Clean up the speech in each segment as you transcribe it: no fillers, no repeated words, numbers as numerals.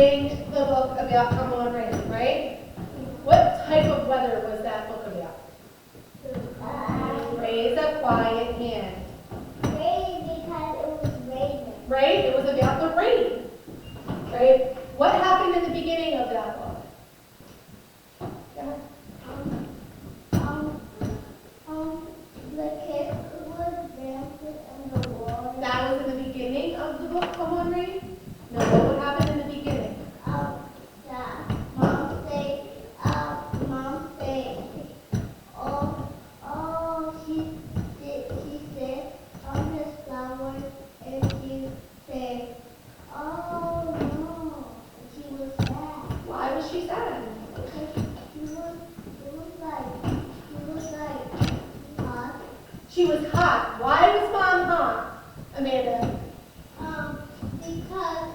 reading the book about Come On Rain, right? What type of weather was that book about? Raise a quiet hand. Rain because it was raining. Right? It was about the rain. Right? What happened in the beginning of that book? Go ahead. The kid was dancing in the water. That was in the beginning of the book, Come On Rain? No, what would happen in the beginning? Mom said, she said on his flowers, and she said, oh no, and she was sad. Why was she sad? Because she was hot. She was hot. Why was Mom hot, Amanda? Because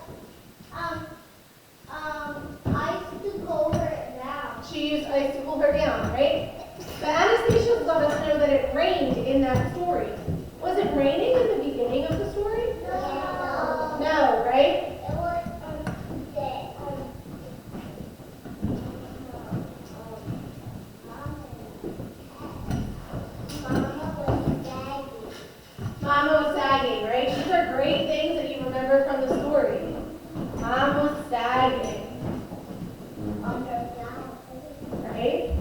I used to cool her down. She used ice to cool her down, right? But Anastasia let us know that it rained in that story. Was it raining in the beginning of the story? No. No, right? It was Mama was sagging, right? These are great things that you remember from the story. Mom was sagging, right?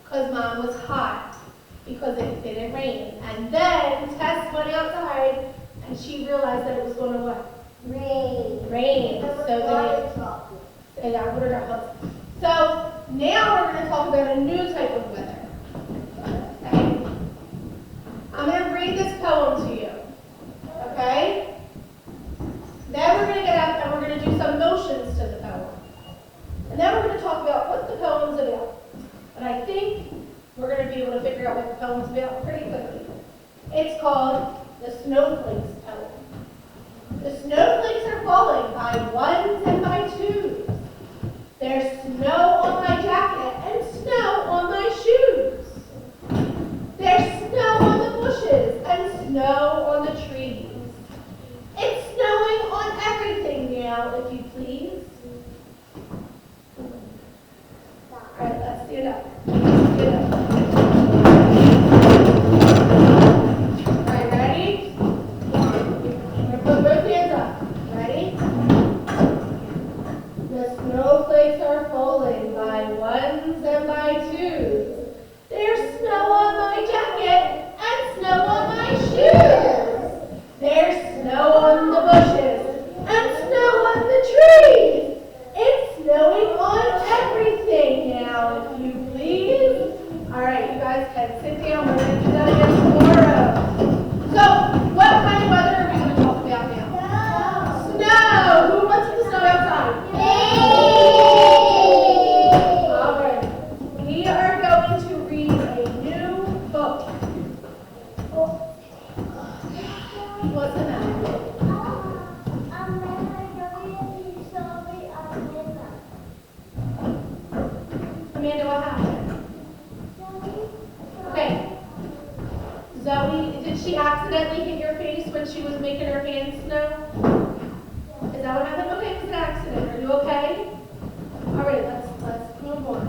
Because Mom was hot because it didn't rain. And then Tess went outside and she realized that it was going to what? Rain. So they got water to hose. So now we're going to talk about a new type of weather. Okay? I'm going to read this poem to you. Okay? Then we're going to get up and we're going to do some motions to the poem. And then we're going to talk about what the poem's about. But I think we're going to be able to figure out what the poem's about pretty quickly. It's called The Snowflakes Poem. The snowflakes are falling by ones and by twos. There's snow on my jacket and snow on my shoes. There's snow on the bushes and snow on the trees. It's snowing on everything now, if you please. All right, let's stand up. Stand up. All right, ready? We're going to put both hands up. Ready? The snowflakes are falling by ones and by twos. There's snow on my jacket and snow on my shoes. There's snow on the bushes and snow on the trees. It's snowing on everything now, if you please. All right, you guys can sit down. We're going to do that again tomorrow. So, what kind of weather are we going to talk about now? Snow. Who wants the snow outside? All right. We are going to read a new book. What's the matter? Amanda, what happened? Okay. Zoe, did she accidentally hit your face when she was making her hands snow? Is that what happened? Okay, it was an accident. Are you okay? All right, let's move on.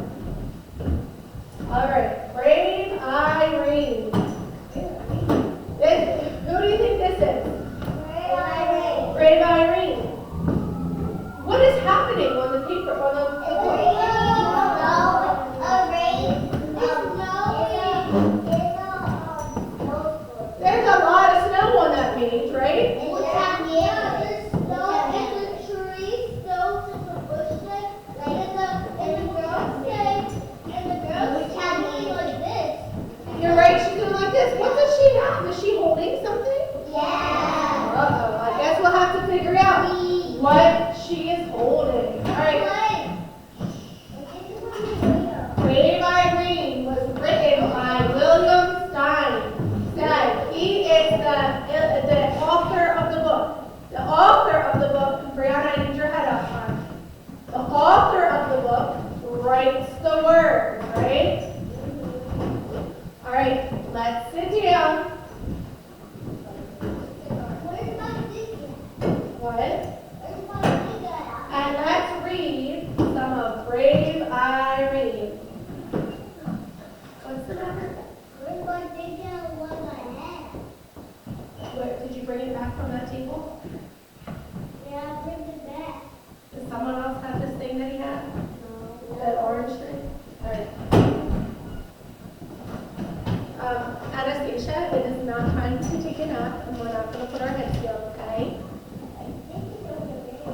All right, Brave Irene. Who do you think this is? Brave Irene. What is happening on the paper, on the book? There's a lot of snow on that page, right? You're right, she's doing like this. What does she have? Is she holding something? Uh-oh, I guess we'll have to figure out what she is holding. All right. Brave Irene was written by William Stein. He is the author of the book. The author of the book, Brianna, I need your head up, hon. The author of the book writes the words, right? All right, let's sit down. What? put our heads together, okay? I think it's over there.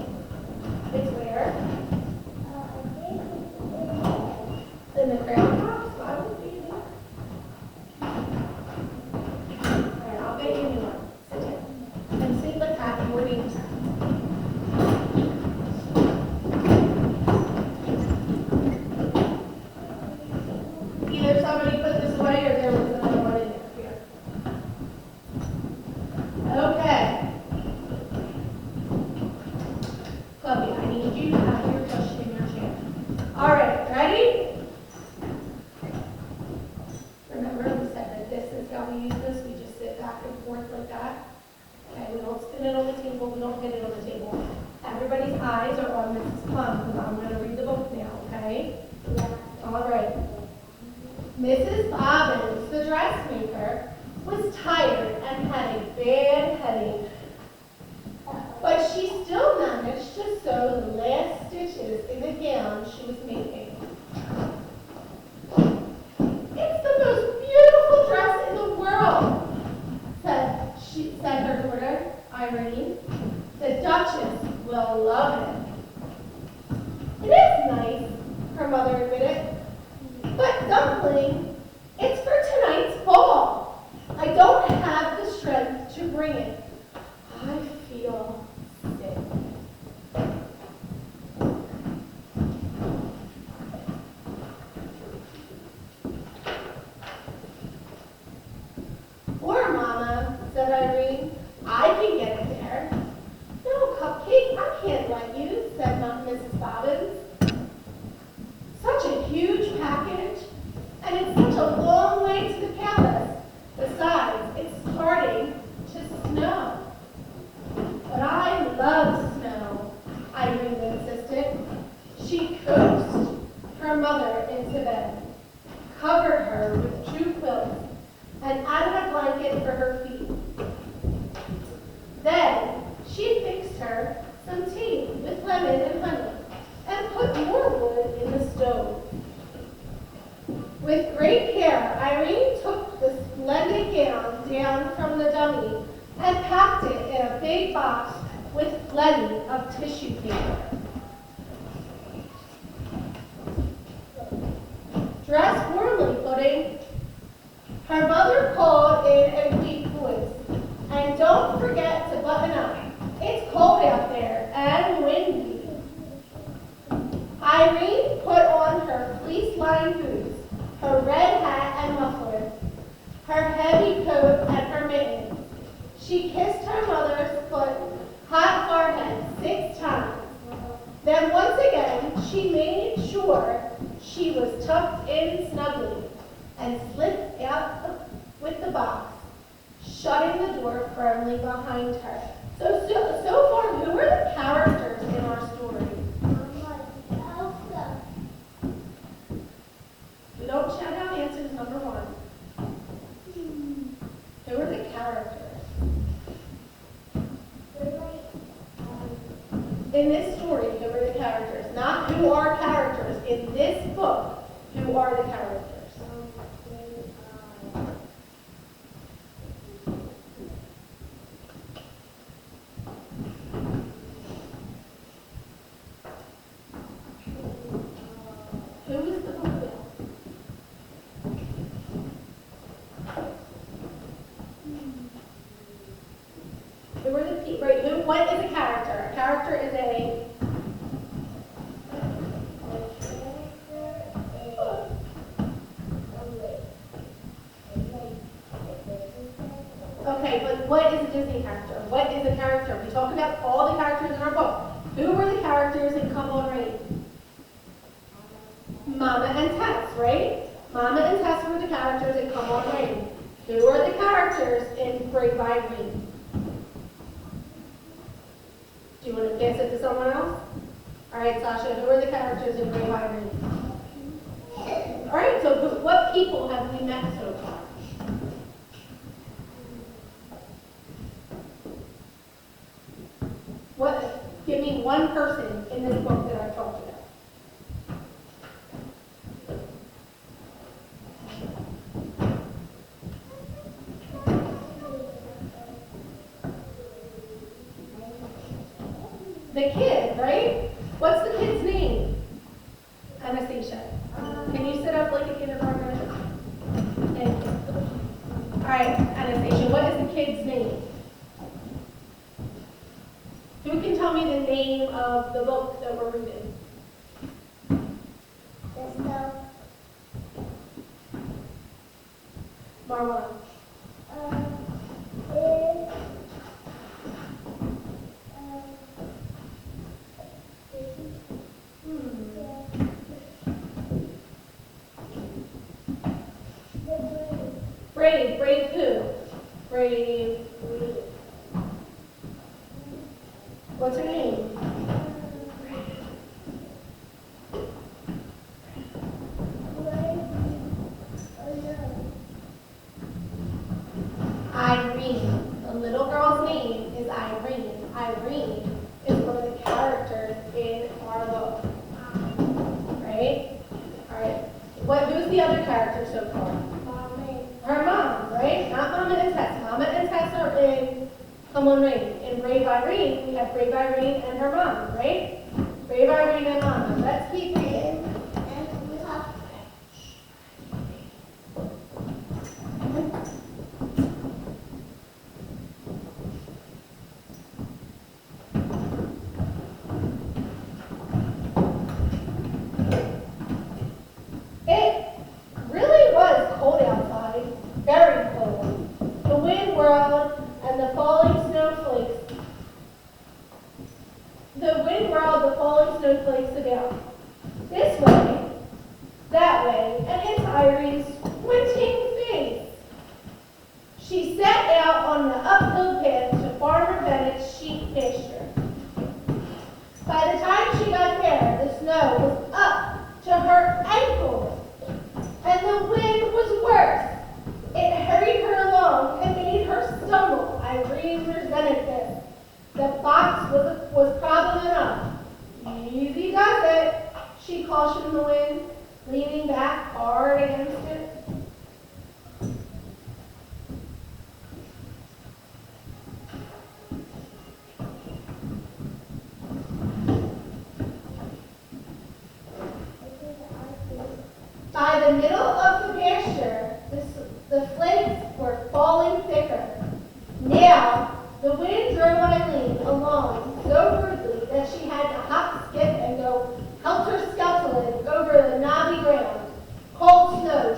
It's where? I think it's there. In the crayon box? Why would it be there? Alright, I'll get you a new one. Sit down. And see what's happening. What do you think? Either somebody put this away or there was another one in there. Here. Okay. Chloe, I need you to have your cushion in your chair. All right, ready? Remember, we said that this is how we use this. We just sit back and forth like that. Okay, we don't spin it on the table. We don't hit it on the table. Everybody's eyes are on Mrs. Plum because I'm going to read the book now, okay? Yeah. All right. Mrs. Bobbins, the dressmaker, was tired and had a bad headache. But she still managed to sew the last stitches in the gown she was making. It's the most beautiful dress in the world, said her daughter, Irene. The Duchess will love it. It is nice, her mother admitted. But Dumpling, it's for tonight's ball. I don't have the strength to bring it. I feel sick. Poor Mama, said Irene. I can get it there. No, Cupcake, I can't let you, said Mrs. Bobbins. Such a huge package, and it's such a long way to the palace. Besides, it's starting to snow. But I love snow, Irene insisted. She coaxed her mother into bed, covered her with 2 quilts, and added a blanket for her feet. Then she fixed her some tea with lemon and honey, and put more wood in the stove. With great care, Irene took the splendid gown down from the dummy and packed it in a big box with plenty of tissue paper. Dress warmly, Pudding. Her mother called in a weak voice. And don't forget to button up. It's cold out there and windy. Irene put on her fleece-lined boots, her red hat and muffler, her heavy coat and her mittens. She kissed her mother's hot forehead 6 times. Then once again, she made sure she was tucked in snugly and slipped out with the box, shutting the door firmly behind her. So far, who are the characters in our story? Elsa. We don't shout out answers number 1. Who are the characters? In this story, who are the characters? Not who are characters. In this book, who are the characters? Who is the book about? Who are the people? Right? What is a character? A character is a. Okay, but what is a Disney character? What is a character? We talk about all the characters in our book. Who were the characters in Come On Rain? Mama and Tess, right? Mama and Tess were the characters in Come On Rain. Who are the characters in Brave Irene? Do you want to pass it to someone else? All right, Sasha, who are the characters in Brave Irene? All right, so what people have we met so far? Give me one person in this book that I've talked about. The kid, right? What's the kid's name? Anastasia. Can you sit up like a kindergartner? Thank you. All right, Anastasia, what is the kid's name? Who can tell me the name of the book that we're reading? There's no, Marwan. is, Brave. Brave who? Brave. What's her name? Irene. The little girl's name is Irene. Irene is one of the characters in our book. Right? Alright. Who's the other character so far? Her mom, right? Not Mama and Tess. Mama and Tess are in Come On Rain. In Brave Irene, we have Brave Irene and her mom, right? Brave Irene and Mama. Let's keep reading. It really was cold outside, very cold. The wind whirled and the falling snowflakes. The wind whirled the falling snowflakes about. This way, that way, and into Irene's squinting face. She set out on the uphill path to Farmer Bennett's sheep pasture. By the time she got there, the snow was up to her ankles. And the wind was worse. It hurried her along and made her stumble. Irene resented this. The box was problem enough. Easy does it, she cautioned the wind, leaning back hard against it. By the middle of the pasture, the flakes were falling thicker. Now, the wind drove Eileen along so rudely that she had to hop, skip, and go helter-skelter over the knobby ground. Cold snow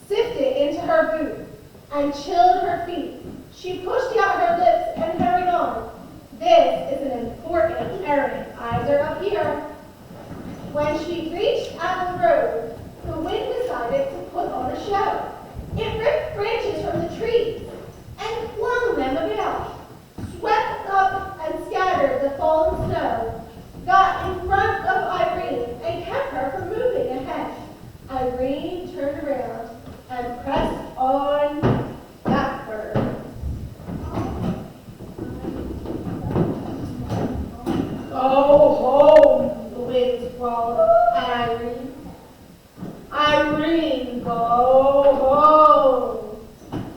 sifted into her boot and chilled her feet. She pushed out her lips and hurried on. This is an important errand. Eyes are up here. When she reached Apple Road, the wind decided to put on a show. It ripped branches from the trees and flung them about, swept up and scattered the fallen snow, got in front of Irene and kept her from moving ahead. Irene turned around and pressed on backward. Go home, the wind swallowed at Irene. Irene, go home.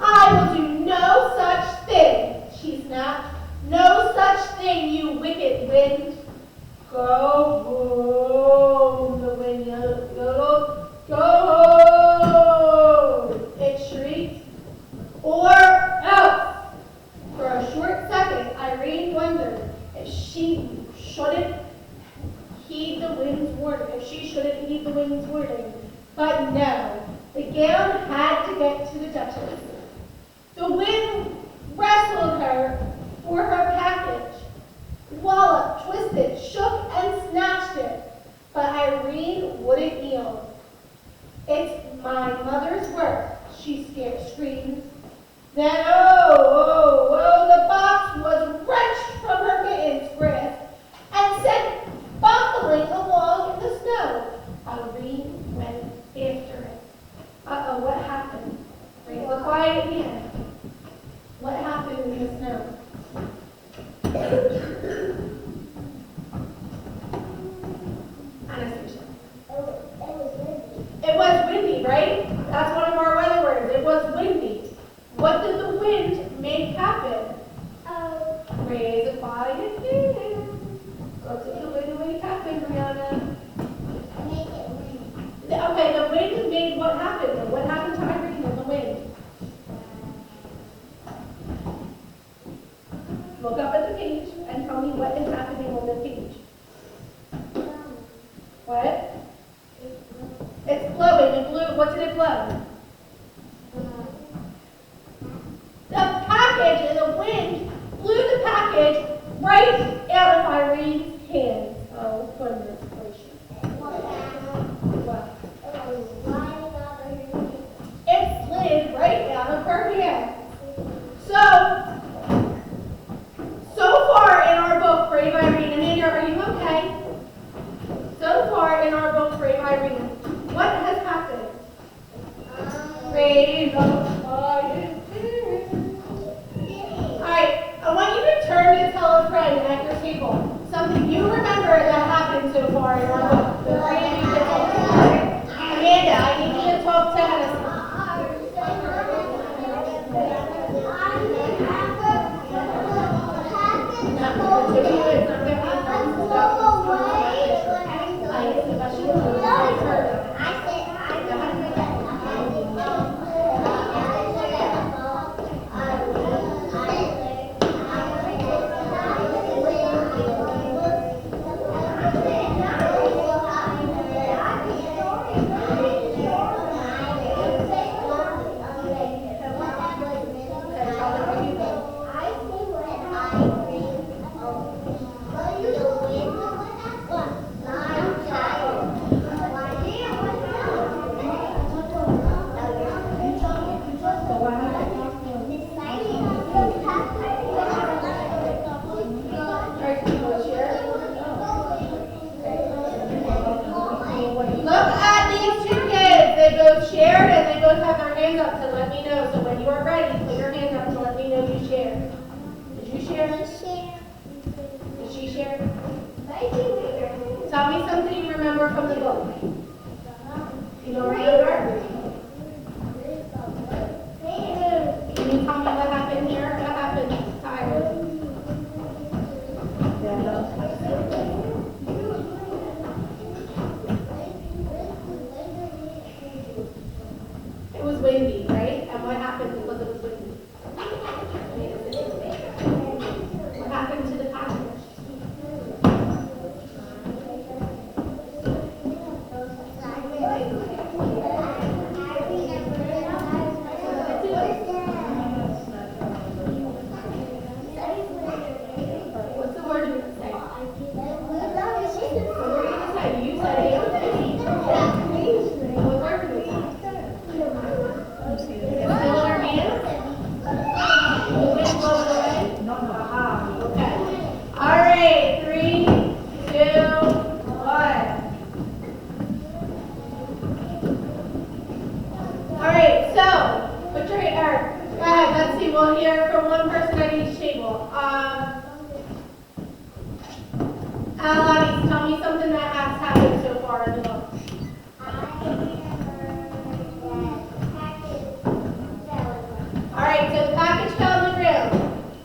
I will do no such thing, she snapped. No such thing, you wicked wind. Go home, the wind yelled. Go home, it shrieked. Or else. For a short second, Irene wondered if she shouldn't heed the wind's warning. But no, the gown had to get to the Duchess. The wind wrestled her for her package, walloped, twisted, shook, and snatched it. But Irene wouldn't yield. It's my mother's work, she screamed. Then, the box was wrenched from her mitten's grasp and sent bumbling along in the snow. Irene went after it. What happened? We're quiet again. What happened in the snow? Anastasia. It was windy, right? That's one of our weather words. It was windy. What did the wind make happen? happened, Brianna? Make it win. Okay, the wind made what happened? What happened to Irene in the wind? Look up at the page and tell me what is happening on the page. What? It's blowing. It blew. What did it blow? The package in the wind blew the package right out of Irene's hands. Oh, goodness gracious. What? It slid right out of her hand. So far in our book, Brave Irene, Amanda, are you okay? So far in our book, Brave Irene, what has happened? Brave Irene. Alright, I want you to turn to tell a friend at your table something you remember that happened so far in our book. The three of you can talk to Amanda, I need you to talk to Hannah. Tell me something you remember from the book. You don't remember? Can you tell me what happened here? What happened to Irene? It was windy, right? And what happened because it was windy? What happened to the package? What's the word you would say? What were you going to say? You said it. What word would you say? It's still in our hands? The wind blows it away? Aha. Okay. All right. 3, 2, 1. All right. So, put your hand. Go ahead. Let's see. We'll hear from one person at each table. Alani, tell me something that has happened so far in the book. All right, so the package fell on the ground.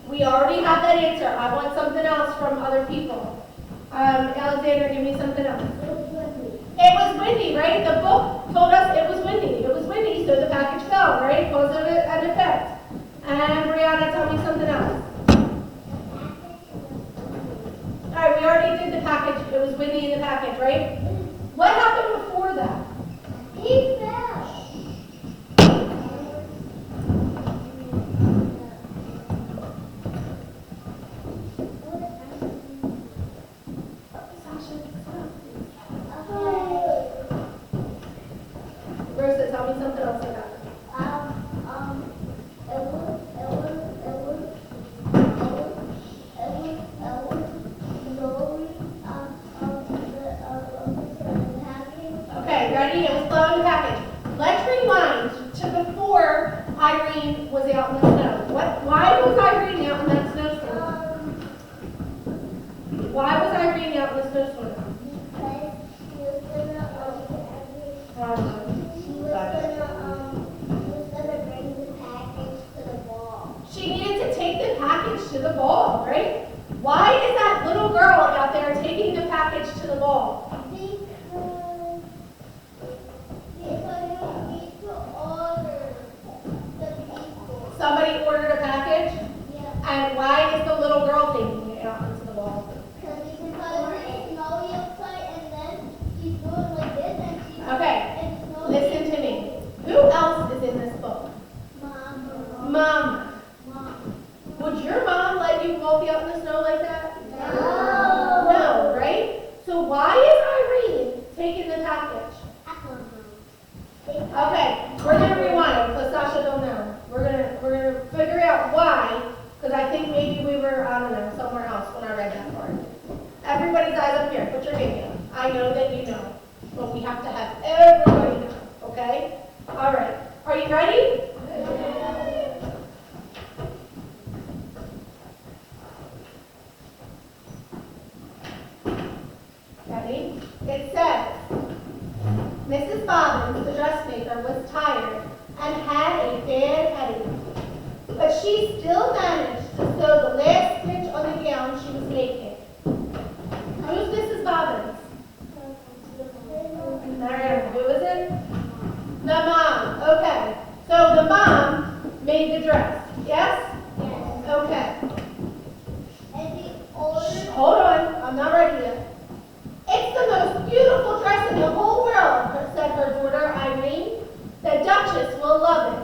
We already have that answer. I want something else from other people. Alexander, give me something else. It was windy, right? The book told us it was windy. It was windy, so the package fell, right? Cause of an effect. And Brianna, tell me something else. All right, we already did the package. It was windy in the package, right? What happened before that? He fell. Rosa, tell me something else about it. Okay, ready? It was blowing the package. Let's rewind to before Irene was out in the snow. Why was Irene out in that snowstorm? Why was Irene out in the snowstorm? She needed to take the package to the ball, right? Why is that little girl out there taking the package to to the ball? Because you need to order the people. Somebody ordered a package? Yeah. And why is the little girl taking it out into the ball? Because it's snowy outside and then she's doing like this and she's Okay, and snowy. listen to me. Who else is in this book? Mom. Mom. Mom. Would your mom let you walk out in the snow like that? No. No, right? So why is Irene taking the package? Okay, we're gonna rewind because Sasha don't know. We're gonna figure out why, because I think maybe we were, I don't know, somewhere else when I read that part. Everybody's eyes up here. Put your hand down. I know that you know, but we have to have everybody know. Okay? All right. Are you ready? Ready? It says, Mrs. Bobbins, the dressmaker, was tired and had a bad headache, but she still managed to sew the last stitch on the gown she was making. Who's Mrs. Bobbins? Mariam, who is it? The mom. Okay. So the mom made the dress. Yes? Yes. Okay. And the order. Hold on. I'm not ready yet. It's the most beautiful dress in the whole world, said her daughter Irene. The Duchess will love it.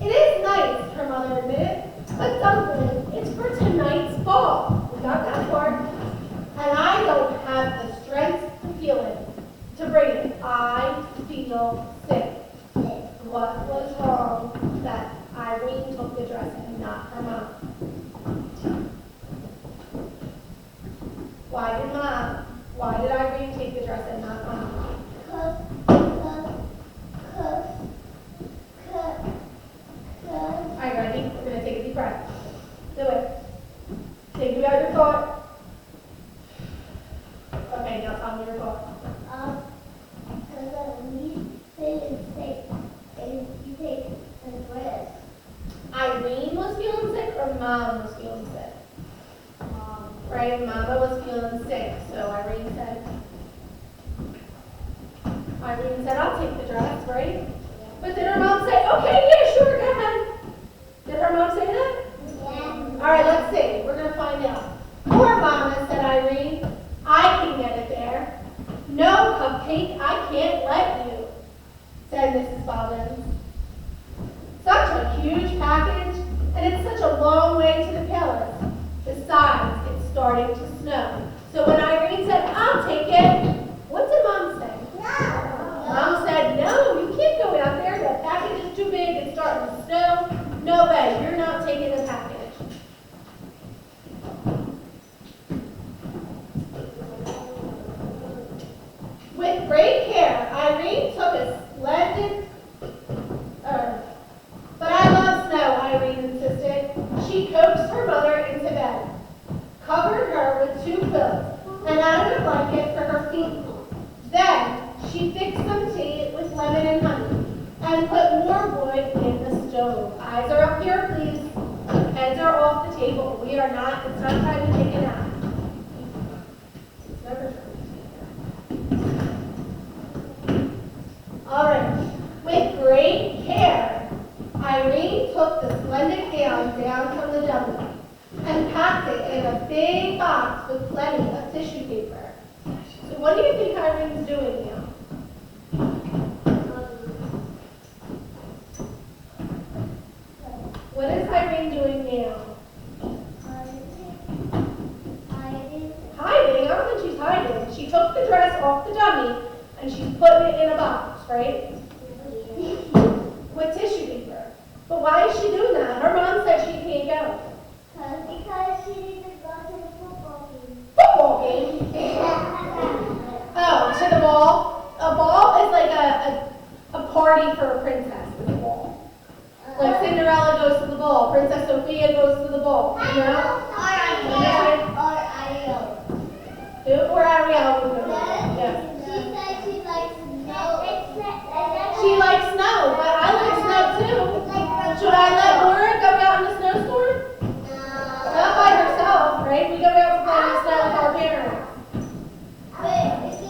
It is nice, her mother admitted, but Dunklin, it's for tonight's ball. We got that part. And I don't have the strength to feel it, to bring it. I feel sick. What was wrong that Irene took the dress and not her mom? Why did Irene take the dress and not mom? Are you ready? We're going to take a deep breath. Do it. Think about your thought. Okay, now tell me your thought. Irene was feeling sick or mom was feeling sick? Right, Mama was feeling sick, so Irene said, I'll take the dress, right? But did her mom say, okay, yeah, sure, go ahead? Did her mom say that? All right, let's see. We're going to find out. Poor Mama, said Irene. I can get it there. No, Cupcake, I can't let you, said Mrs. Bobbins. Such a huge package, and it's such a long way to the palace. Besides, it's starting to snow. So when Irene said, I'll take it, what did Mom say? No. Mom said, no, you can't go out there. The package is too big. It's starting to snow. No way. You're not taking the package. With great care, Irene took a splendid but I love snow, Irene insisted. She coaxed her mother into bed, covered her with 2 quilts, and added a blanket for her feet. Then she fixed some tea with lemon and honey, and put more wood in the stove. Eyes are up here, please. Heads are off the table. It's not time to take a nap. It's never time. All right, with great care, Irene took the splendid gown down from the dummy and packed it in a big box with plenty of tissue paper. So what do you think Irene's doing now? What is Irene doing now? Hiding? I don't think she's hiding. She took the dress off the dummy and she's putting it in a box, right? With tissue paper. But why is she doing that? Her mom said she can't go. Because she needs to go to the football game. Football game? Oh, to the ball? A ball is like a party for a princess. It's a ball. Like Cinderella goes to the ball. Princess Sophia goes to the ball. You know? Who? Or Ariel would go to the ball. Yeah. She said she likes snow. She likes snow, but I like snow too. Should I let Laura go out in the snowstorm? Not by herself, right? We go out to play in the snow with our parents.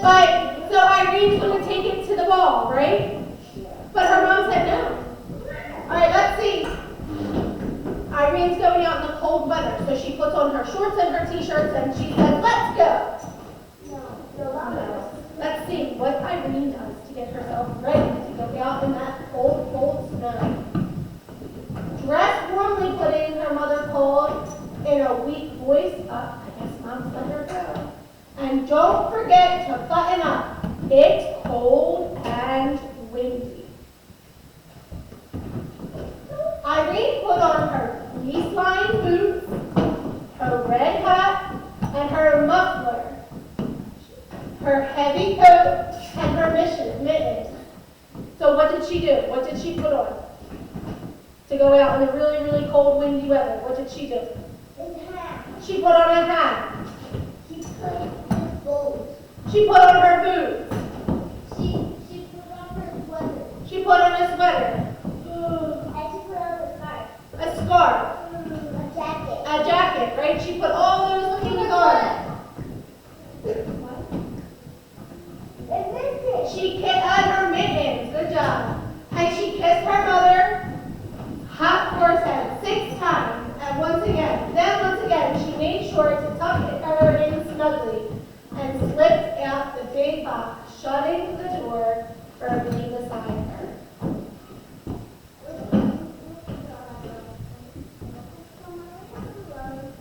But, so Irene's gonna take it to the ball, right? But her mom said no. All right, let's see. Irene's going out in the cold weather, so she puts on her shorts and her t-shirts and she says, let's go. Let's see what Irene does to get herself ready to go out in that cold, cold snow. Dressed warmly, putting her mother cold in a weak voice. I guess Mom's let her go. And don't forget to button up. It's cold and windy. Irene put on her fleece-lined boots, her red hat, and her muffler, her heavy coat, and her mittens. So what did she do? What did she put on to go out in the really, really cold, windy weather? What did she do? She put on a hat. She put on her boots. She put on her sweater. She put on a sweater. And she put on a scarf. A scarf. A jacket. A jacket, right? She put all those things on. She kissed her mittens. Good job. And she kissed her mother hot forehead 6 times. And once again, she made sure to tuck her in snugly and slipped out the big box, shutting the door firmly beside her.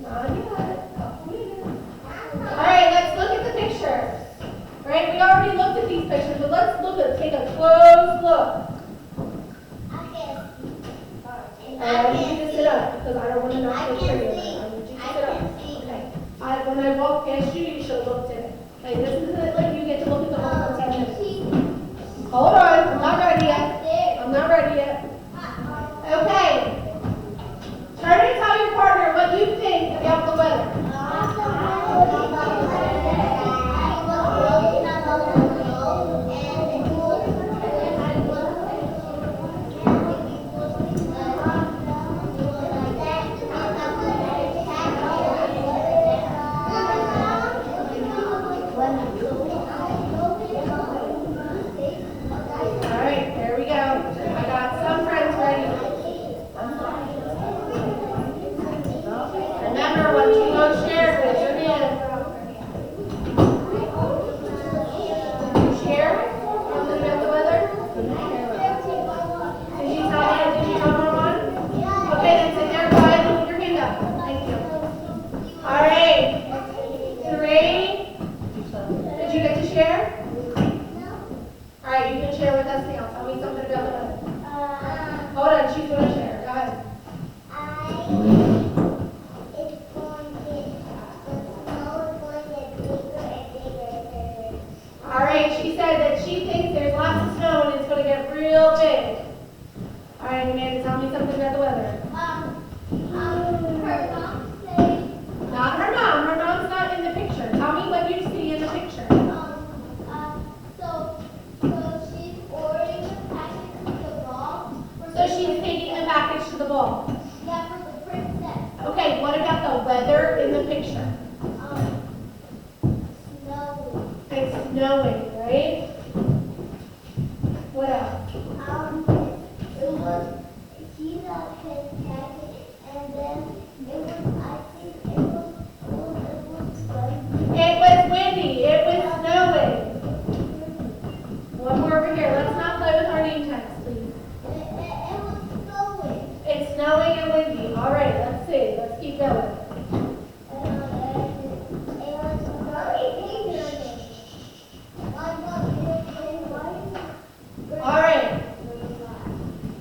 Not yet. Couple minutes. All right, let's look at the pictures. All right, we already looked at these pictures, but let's take a close look. I need you to sit up because I don't want to knock the tree over. I need you to sit up. Okay. When I walk past you, you should look to it. Okay, this isn't like you get to look at the whole for 10 minutes. Hold on, I'm not ready yet. I'm not ready yet. Okay. Turn and tell your partner what you think about the weather. All right, there we go. I got some friends ready. Remember, when you go share, raise your hand. Share? Something about the weather? Did you tell one? Okay, then sit there quietly with your hand up. Thank you. All right. 3. Did you get to share? All right, you can share with us now. Tell me something about the weather. Hold on, she's going to share. Go ahead. All right, she said that she thinks there's lots of snow and it's going to get real big. All right, Amanda, tell me something about the weather. Not her mom. Her mom's not in the picture. Tell me what you see in the picture. So she's taking the package to the ball. Yeah, for the princess. Okay, what about the weather in the picture? Snowy. It's snowing, right? What else? It was, he got his package, and then it was, I think it was It was windy. It was snowing. One more over here. Let's not play with our name tags, please. It was snowing. It's snowing and windy. All right, let's see. Let's keep going. All right.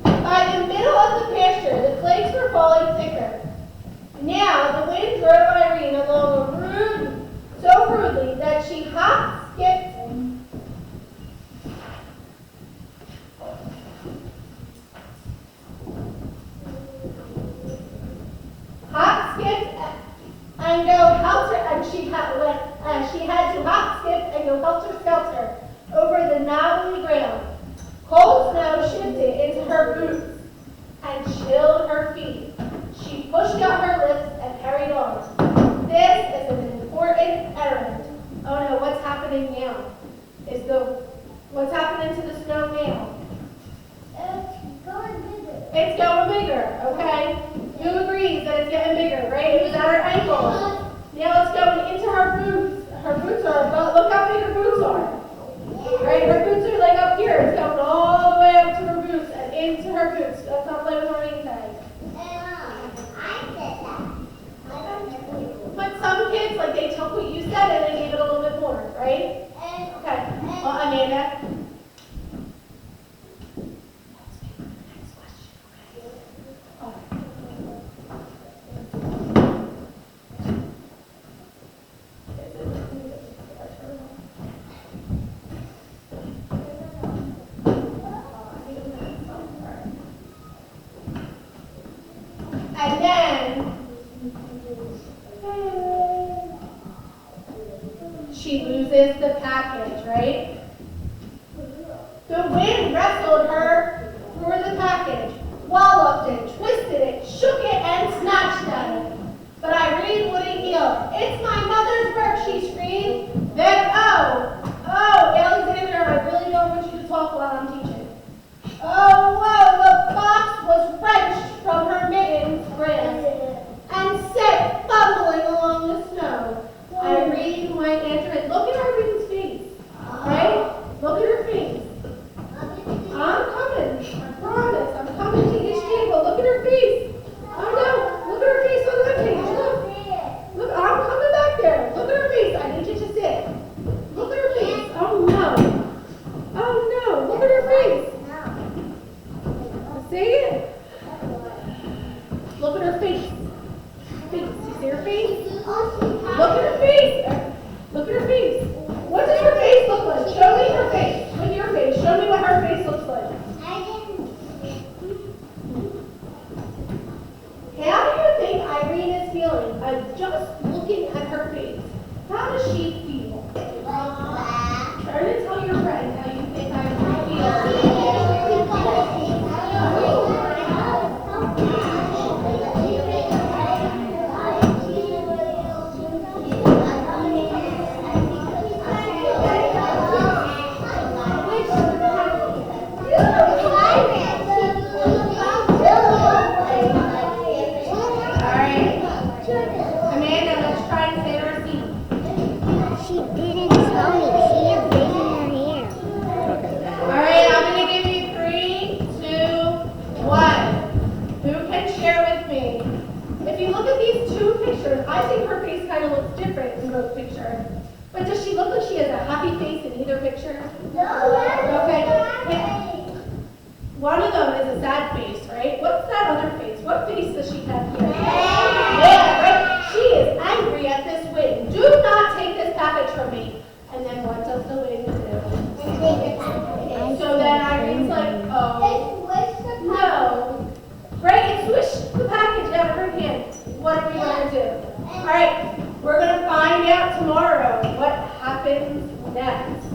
By the middle of the pasture, the flakes were falling thicker. Now the wind drove Irene along so rudely that she hopped, skipped, and go helter, and she had to hop, skip, and go helter-skelter over the knobbly ground. Cold snow shifted into her boots and chilled her feet. She pushed out her lips and hurried on. This is an important errand. Oh no, what's happening now? What's happening to the snow now? It's going bigger. It's going bigger, okay? Who agrees that it's getting bigger, right? It was at her ankles. Now it's going into her boots. Her boots are, well, look how big her boots are. Right? Her boots are like up here. It's going all the way up to her boots and into her boots. Let's not play with Maureen tag. I said that. But some kids, like, they took what you said and they gave it a little bit more, right? Okay. Well, Amanda. Next question, okay? And then she loses the package, right? The wind wrestled her through the package, walloped it, twisted it, shook it, and snatched at it. But Irene wouldn't yield. It's my mother's work, she screamed. Then, Alexander, I really don't want you to talk while I'm teaching. Oh, whoa, the box was wrenched from her mitten's grasp and set fumbling along the snow. Irene went after it. Look at Irene's face, right? Look at her face. I'm coming. I promise. I'm coming to each table. Look at her face. Oh no. Look at her face on that page. Look. Look, I'm coming back there. Look at her face. I need you to sit. Look at her face. Oh no. Oh no. Look at her face. See it? Look at her face. Face. You see her face? Look at her face. Look at her face. What does her face look like? Show me her face. With your face. Show me what her face looks like. How do you think Irene is feeling? Just looking at her face. How does she feel? Turn and tell your friend how you think Irene feels. I think her face kind of looks different in both pictures. But does she look like she has a happy face in either picture? No. Okay. One of them is a sad face, right? What's that other face? What face does she have here? Yeah, right? She is angry at this wind. Do not take this package from me. And then what does the wind do? So then Irene's like, oh, no. Right? It swished the package out of her hand. What are we going to do? All right, we're going to find out tomorrow what happens next.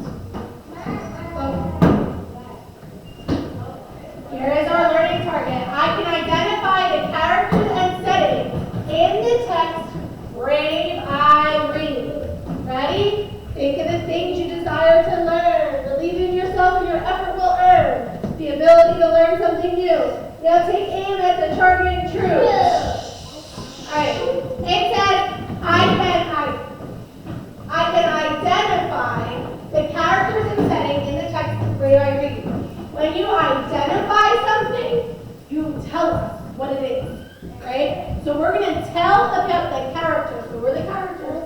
Here is our learning target. I can identify the characters and settings in the text, Brave Irene. Ready? Think of the things you desire to learn. Believe in yourself and your effort will earn the ability to learn something new. Now take aim at the target and true. Alright, it says, I can identify the characters and setting in the text Brave Irene. When you identify something, you tell us what it is, right? So we're going to tell about the characters. Who are the characters?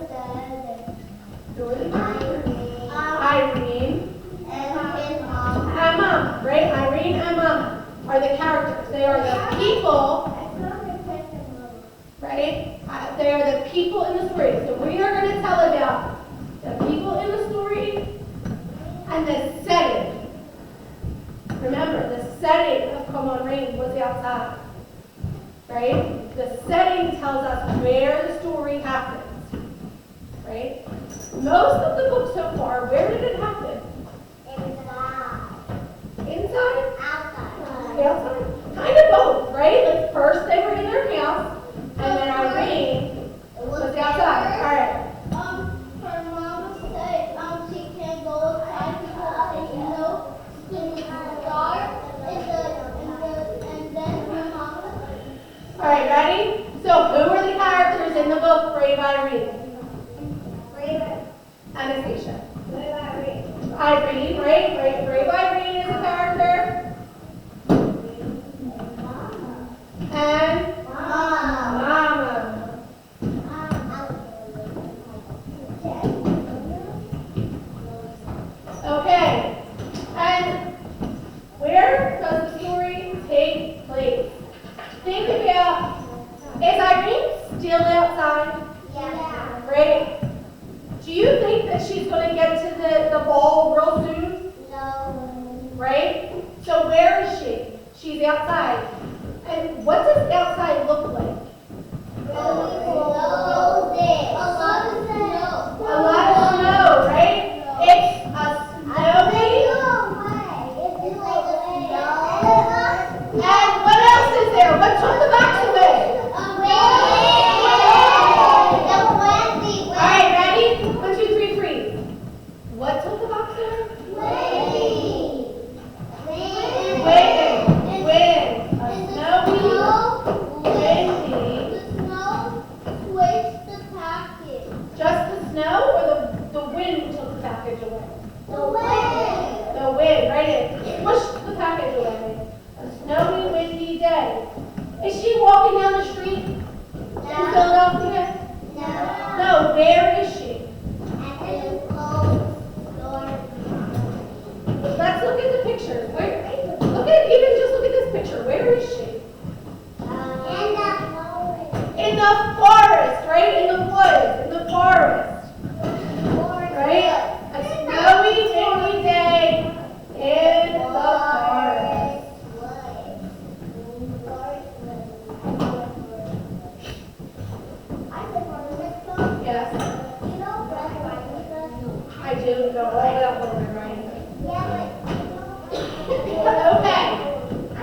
Who are the characters? Irene and Mama, right? Irene and Mama are the characters. They are the people. Right? They are the people in the story. So we are going to tell about the people in the story and the setting. Remember, the setting of Come On Rain was outside. Right? The setting tells us where the story happens. Right? Most of the book so far, where did it happen? Inside? Outside? Kind of both, right? Like first they were in their house. And then Irene was outside. All right. Her mama Irene, right? Brave Irene is a character. And Mama. Okay. And where does the story take place? Think about, is Irene still outside? Yeah. Right? Do you think that she's going to get to the ball real soon? No. Right? So where is she? She's outside. And what does outside look like? A lot of snow, right? It's a snowy. And what else is there? What took the box away? All right, ready? 1, 2, 3, freeze. What took the box away? Wind. A snowy, windy. Just the snow or the wind took the package away? The wind, right? It pushed the package away. A snowy, windy day. Is she walking down the street in Philadelphia? No, where is she? Let's look at the picture. Look at this picture. Where is she? In the forest, right? In the woods, in the forest. Right? A snowy, windy day in the forest. Yes, I do know all about women, right? Okay,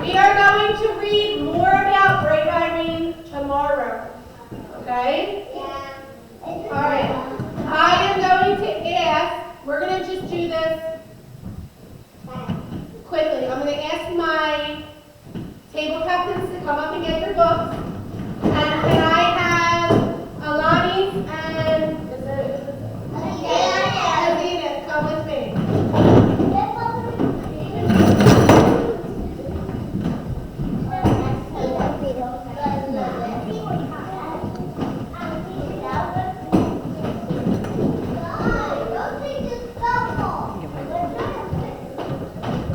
we are going to read more about Brave Irene tomorrow. Okay? All right. I am going to ask, we're going to just do this quickly. I'm going to ask my table captains to come up and get their books. And can I have Alani and Azina come with me?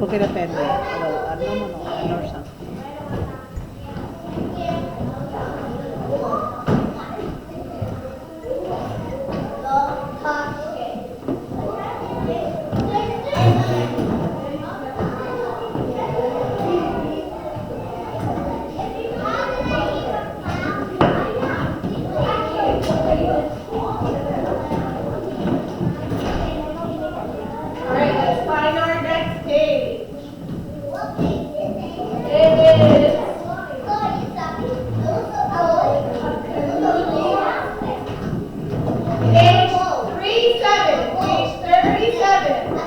Porque depende. Ano mo, ano siya? All right, let's find our next page. Page 37, page 37.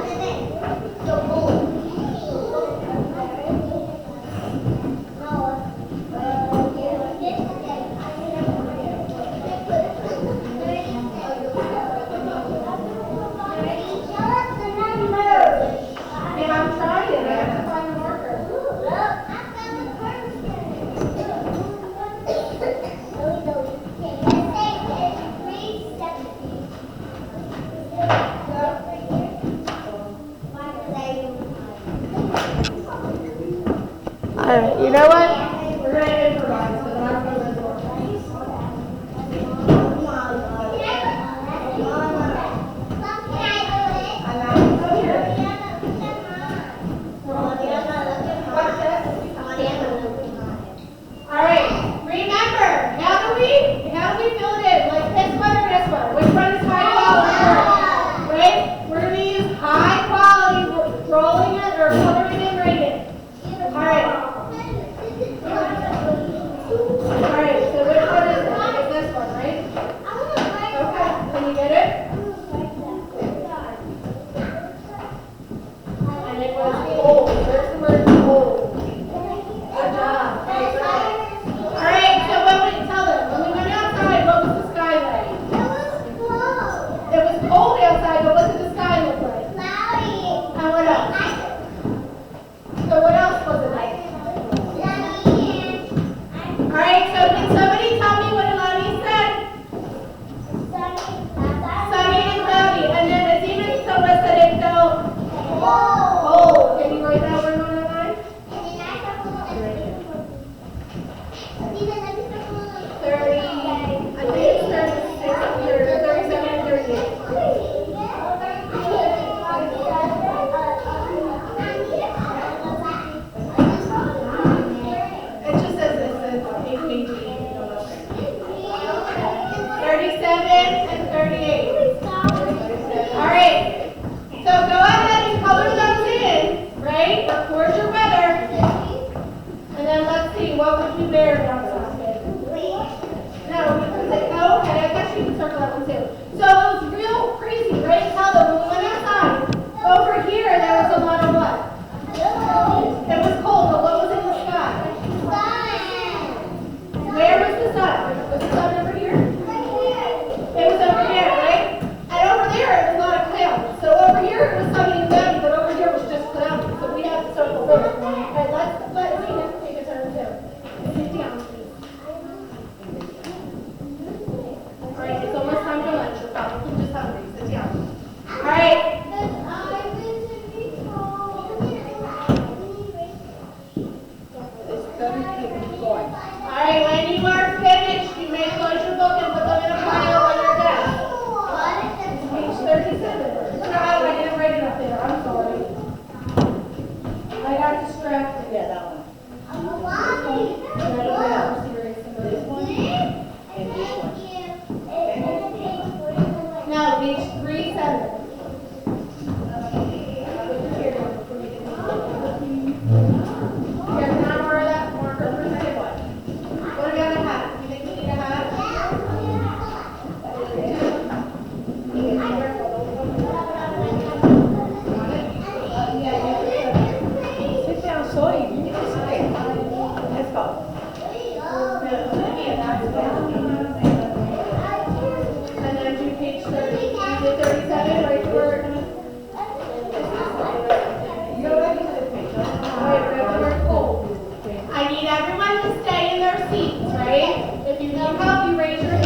Yeah, I'm trying. I have to find the marker. All right, you know what? We're going to improvise, so I'm going to All right, remember, how do we fill it in? Like this one or this one? Which one is high quality? Right? We're going to use high quality, rolling it or coloring it right in. All right. Cold. Can you write that word on that line? 30, I think it's 36, 37, and 38. It just says this, it's AKG. 37 and 38. Alright, so go ahead and color those in, right? Record your weather. And then let's see, what would you wear outside? No, because it, oh, okay, I guess you can circle that one too. So it was real crazy, right? Tell them when we went outside. Over here, there was a lot of what? It was cold, but what was in the sky? Where was the sun? Was the sun over here? It was over here, right? And over there, it was a lot of clouds. So over here, it was sunny and sunny, but over here was just cloudy. So we have to circle those. Alright, let Zena take a turn too. Sit down, please. Alright, it's almost time for lunch. You're probably just hungry. Sit down. Alright. Alright, when you are finished, you may close your book and put them in a pile on your desk. Page 37. No, I didn't write it up there. I'm sorry. I got distracted. Yeah, that one. This one? And this one. No, page 37. Here, can I borrow that marker for a second? What about a hat? You think you need a hat? Sit down, Soy. You need to sit there. Let's go. And then do page 30. Is it 37 right where? Alright, regular cold. I need everyone to stay in their seats, right? If you need help, you raise your hand.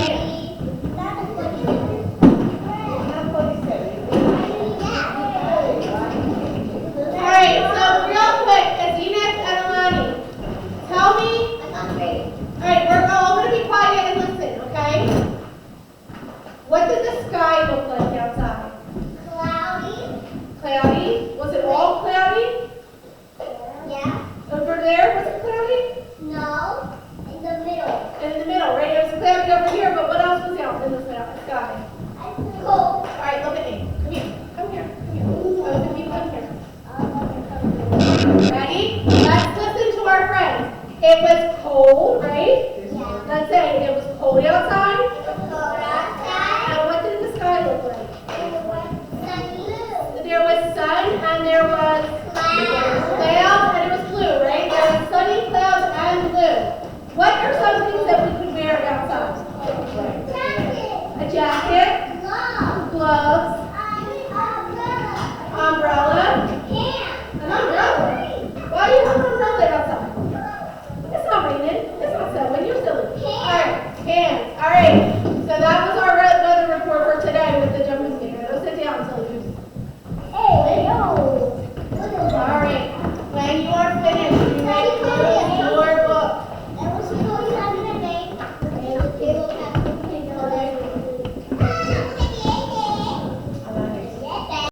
Alright, so real quick, Azina and Alani, tell me. Alright, we're all going to be quiet and listen, okay? What did the sky look like outside? Cloudy? Was it all cloudy? Over there, was it cloudy? In the middle, right? It was cloudy over here, but what else was out in the sky? Alright, look at me. Come here. Come here. Both of you come here. Ready? Let's listen to our friends. It was cold, right? Let's say it was cold outside. And what did the sky look like? There was sun and there was clouds and it was blue, right? There was sunny clouds and blue. What are some things that we could wear outside? A jacket, gloves, umbrella. An umbrella? Why do you have an umbrella outside? It's not raining. It's not snowing. You're silly. Alright, hands. Alright, so that was our weather report for today with the jumping sticker. Go sit down, silly goose. Alright, when you are finished,